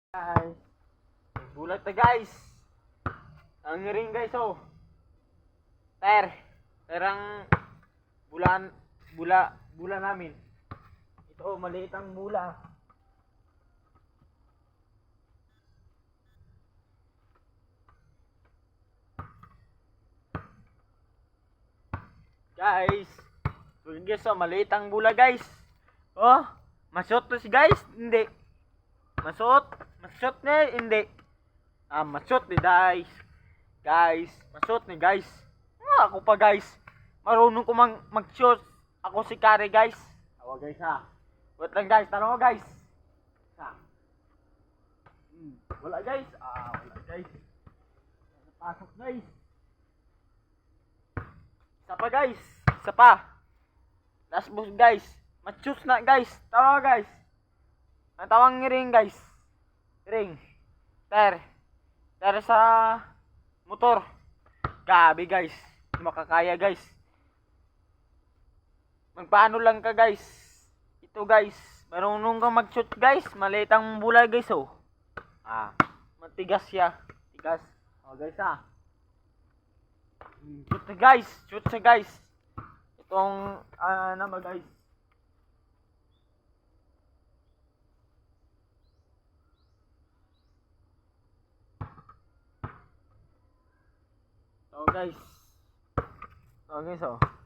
Guys, bulat na guys. Ang ring guys oh. Terang bula namin. Ito maliit ang bula. Guys, so guys oh, maliit ang bula guys. Oh, masot to si guys? Hindi. Masot na hindi. Masot ni guys. Guys, masot ni guys. Ako pa guys. Marunong ko mag-shoot. Ako si Kare guys. Awa guys ha. Wait lang guys, tanong ko guys. Wala guys. Wala guys. Napasok guys. Isa pa guys. Isa pa. Last boss guys. Machus na guys. Tanong ko guys. Natawang ring guys. Ring. Ter sa motor. Gabi guys. Hindi makakaya guys. Magpaano lang ka guys. Ito guys. Marunong kang mag-shoot guys. Maliit ang bulay guys oh. Matigas siya. Tigas. Guys Shoot siya guys. Shoot siya guys. Itong naman guys. Guys. Guys oh.